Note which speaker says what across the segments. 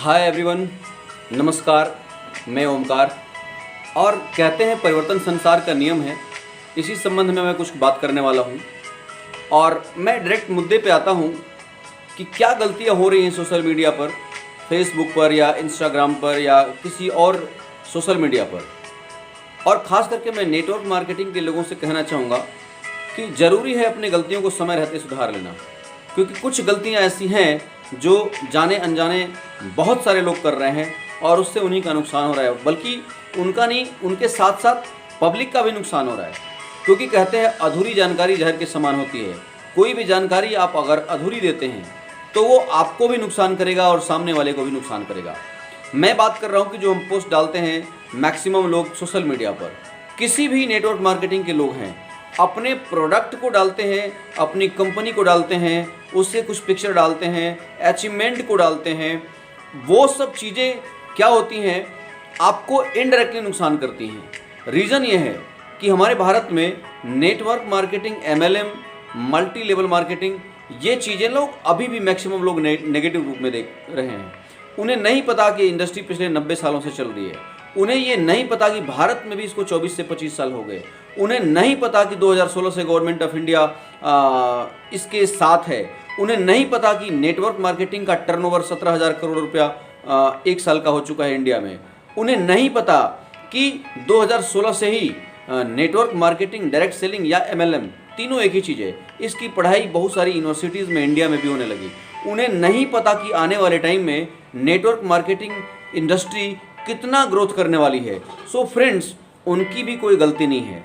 Speaker 1: Hi everyone, नमस्कार। मैं ओमकार और कहते हैं परिवर्तन संसार का नियम है। इसी संबंध में मैं कुछ बात करने वाला हूँ और मैं डायरेक्ट मुद्दे पे आता हूँ कि क्या गलतियाँ हो रही हैं सोशल मीडिया पर, फेसबुक पर या इंस्टाग्राम पर या किसी और सोशल मीडिया पर। और ख़ास करके मैं नेटवर्क मार्केटिंग के लोगों से कहना चाहूँगा कि ज़रूरी है अपनी गलतियों को समय रहते सुधार लेना, क्योंकि कुछ गलतियाँ ऐसी हैं जो जाने अनजाने बहुत सारे लोग कर रहे हैं और उससे उन्हीं का नुकसान हो रहा है, बल्कि उनका नहीं, उनके साथ साथ पब्लिक का भी नुकसान हो रहा है। क्योंकि कहते हैं अधूरी जानकारी जहर के समान होती है। कोई भी जानकारी आप अगर अधूरी देते हैं तो वो आपको भी नुकसान करेगा और सामने वाले को भी नुकसान करेगा। मैं बात कर रहा हूँ कि जो हम पोस्ट डालते हैं मैक्सिमम लोग सोशल मीडिया पर, किसी भी नेटवर्क मार्केटिंग के लोग हैं, अपने प्रोडक्ट को डालते हैं, अपनी कंपनी को डालते हैं, उससे कुछ पिक्चर डालते हैं, अचीवमेंट को डालते हैं। वो सब चीज़ें क्या होती हैं, आपको इनडायरेक्टली नुकसान करती हैं। रीज़न ये है कि हमारे भारत में network marketing, MLM, multi level marketing, ये चीज़ें लोग अभी भी मैक्सिमम लोग नेगेटिव रूप में देख रहे हैं। उन्हें नहीं पता कि इंडस्ट्री पिछले 90 सालों से चल रही है। उन्हें ये नहीं पता कि भारत में भी इसको 24 से 25 साल हो गए। उन्हें नहीं पता कि 2016 से गवर्नमेंट ऑफ इंडिया इसके साथ है। उन्हें नहीं पता कि नेटवर्क मार्केटिंग का टर्नओवर 17,000 करोड़ रुपया एक साल का हो चुका है इंडिया में। उन्हें नहीं पता कि 2016 से ही नेटवर्क मार्केटिंग, डायरेक्ट सेलिंग या MLM तीनों एक ही चीज़ है। इसकी पढ़ाई बहुत सारी यूनिवर्सिटीज़ में इंडिया में भी होने लगी। उन्हें नहीं पता कि आने वाले टाइम में नेटवर्क मार्केटिंग इंडस्ट्री कितना ग्रोथ करने वाली है। सो फ्रेंड्स, उनकी भी कोई गलती नहीं है,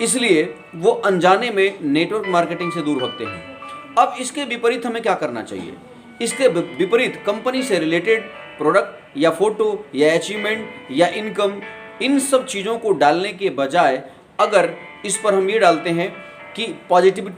Speaker 1: इसलिए वो अनजाने में नेटवर्क मार्केटिंग से दूर भागते हैं। अब इसके विपरीत हमें क्या करना चाहिए? इसके विपरीत कंपनी से रिलेटेड प्रोडक्ट या फोटो या अचीवमेंट या इनकम, इन सब चीज़ों को डालने के बजाय अगर इस पर हम ये डालते हैं कि पॉजिटिव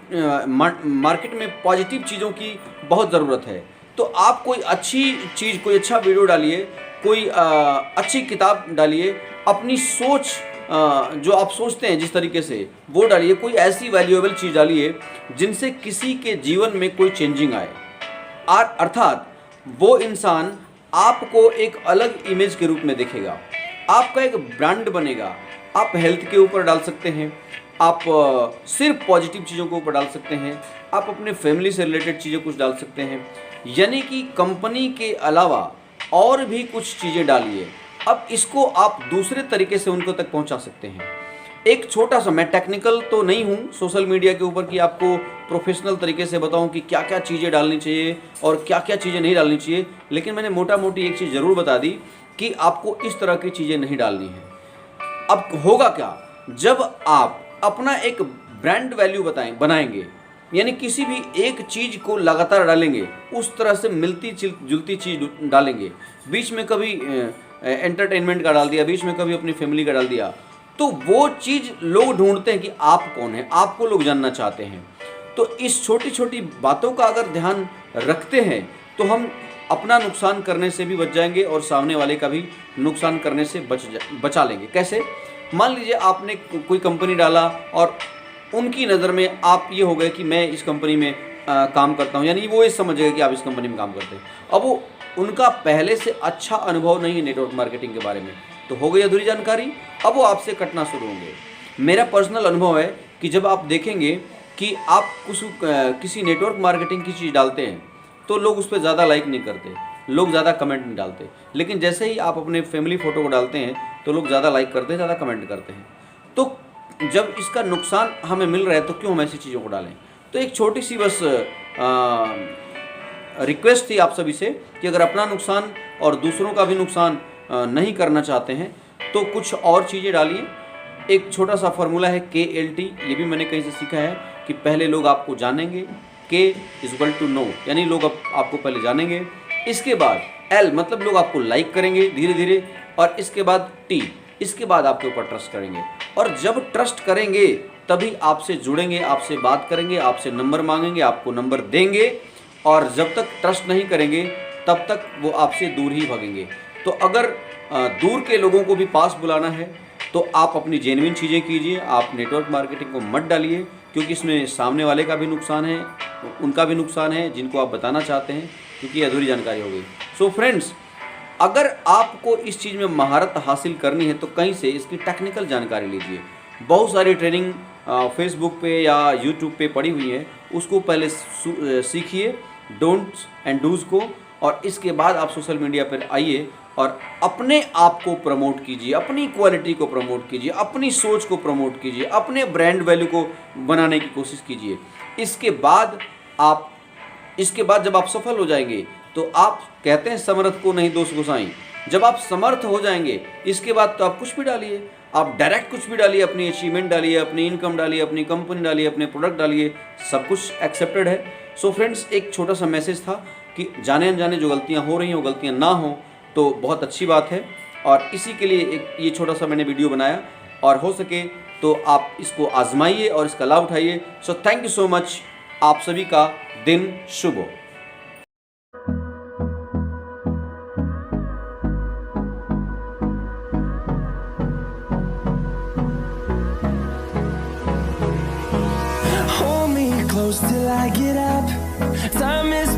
Speaker 1: मार्केट में पॉजिटिव चीज़ों की बहुत ज़रूरत है, तो आप कोई अच्छी चीज़, कोई अच्छा वीडियो डालिए, कोई अच्छी किताब डालिए, अपनी सोच जो आप सोचते हैं जिस तरीके से वो डालिए, कोई ऐसी वैल्यूएबल चीज़ डालिए जिनसे किसी के जीवन में कोई चेंजिंग आए। अर्थात वो इंसान आपको एक अलग इमेज के रूप में देखेगा, आपका एक ब्रांड बनेगा। आप हेल्थ के ऊपर डाल सकते हैं, आप सिर्फ पॉजिटिव चीज़ों के ऊपर डाल सकते हैं, आप अपने फैमिली से रिलेटेड चीज़ें कुछ डाल सकते हैं, यानी कि कंपनी के अलावा और भी कुछ चीज़ें डालिए। अब इसको आप दूसरे तरीके से उनको तक पहुंचा सकते हैं। एक छोटा सा, मैं टेक्निकल तो नहीं हूं सोशल मीडिया के ऊपर कि आपको प्रोफेशनल तरीके से बताऊं कि क्या क्या चीज़ें डालनी चाहिए और क्या क्या चीज़ें नहीं डालनी चाहिए, लेकिन मैंने मोटा मोटी एक चीज़ ज़रूर बता दी कि आपको इस तरह की चीज़ें नहीं डालनी है। अब होगा क्या, जब आप अपना एक ब्रांड वैल्यू बनाएंगे, यानी किसी भी एक चीज़ को लगातार डालेंगे, उस तरह से मिलती जुलती चीज़ डालेंगे, बीच में कभी एंटरटेनमेंट का डाल दिया, बीच में कभी अपनी फैमिली का डाल दिया, तो वो चीज़ लोग ढूंढते हैं कि आप कौन हैं, आपको लोग जानना चाहते हैं। तो इस छोटी छोटी बातों का अगर ध्यान रखते हैं तो हम अपना नुकसान करने से भी बच जाएंगे और सामने वाले का भी नुकसान करने से बचा लेंगे। कैसे? मान लीजिए आपने कोई कंपनी डाला और उनकी नज़र में आप ये हो गए कि मैं इस कंपनी में काम करता हूँ, यानी वो ये समझ गए कि आप इस कंपनी में काम करते हैं। अब वो उनका पहले से अच्छा अनुभव नहीं है नेटवर्क मार्केटिंग के बारे में, तो हो गई अधूरी जानकारी। अब वो आपसे कटना शुरू होंगे। मेरा पर्सनल अनुभव है कि जब आप देखेंगे कि आप किसी नेटवर्क मार्केटिंग की चीज़ डालते हैं तो लोग उस पर ज़्यादा लाइक नहीं करते, लोग ज़्यादा कमेंट नहीं डालते, लेकिन जैसे ही आप अपने फैमिली फ़ोटो को डालते हैं तो लोग ज़्यादा लाइक करते हैं, ज़्यादा कमेंट करते हैं। तो जब इसका नुकसान हमें मिल रहा है तो क्यों हम ऐसी चीज़ों को डालें? तो एक छोटी सी बस रिक्वेस्ट थी आप सभी से कि अगर अपना नुकसान और दूसरों का भी नुकसान नहीं करना चाहते हैं तो कुछ और चीज़ें डालिए। एक छोटा सा फार्मूला है KLT, ये भी मैंने कहीं से सीखा है कि पहले लोग आपको जानेंगे, K=know, यानी लोग आपको पहले जानेंगे, इसके बाद L मतलब लोग आपको लाइक करेंगे धीरे धीरे, और इसके बाद T, इसके बाद आपके ऊपर ट्रस्ट करेंगे। और जब ट्रस्ट करेंगे तभी आपसे जुड़ेंगे, आपसे बात करेंगे, आपसे नंबर मांगेंगे, आपको नंबर देंगे, और जब तक ट्रस्ट नहीं करेंगे तब तक वो आपसे दूर ही भागेंगे। तो अगर दूर के लोगों को भी पास बुलाना है तो आप अपनी जेन्युइन चीज़ें कीजिए, आप नेटवर्क मार्केटिंग को मत डालिए, क्योंकि इसमें सामने वाले का भी नुकसान है, उनका भी नुकसान है जिनको आप बताना चाहते हैं, क्योंकि अधूरी जानकारी हो गई। सो फ्रेंड्स, अगर आपको इस चीज़ में महारत हासिल करनी है तो कहीं से इसकी टेक्निकल जानकारी लीजिए। बहुत सारी ट्रेनिंग फेसबुक पे या यूट्यूब पे पड़ी हुई है, उसको पहले सीखिए, डोंट्स एंड डूज़ को, और इसके बाद आप सोशल मीडिया पर आइए और अपने आप को प्रमोट कीजिए, अपनी क्वालिटी को प्रमोट कीजिए, अपनी सोच को प्रमोट कीजिए, अपने ब्रांड वैल्यू को बनाने की कोशिश कीजिए। इसके बाद जब आप सफल हो जाएंगे तो आप कहते हैं समर्थ को नहीं दोष गोसाई, जब आप समर्थ हो जाएंगे इसके बाद तो आप कुछ भी डालिए, आप डायरेक्ट कुछ भी डालिए, अपनी अचीवमेंट डालिए, अपनी इनकम डालिए, अपनी कंपनी डालिए, अपने प्रोडक्ट डालिए, सब कुछ एक्सेप्टेड है। सो फ्रेंड्स, एक छोटा सा मैसेज था कि जाने अनजाने जो गलतियाँ हो रही हैं वो गलतियाँ ना हो तो बहुत अच्छी बात है, और इसी के लिए एक ये छोटा सा मैंने वीडियो बनाया, और हो सके तो आप इसको आजमाइए और इसका लाभ उठाइए। So thank you so much, आप सभी का दिन शुभ हो।
Speaker 2: Hold me close till I get up. Time is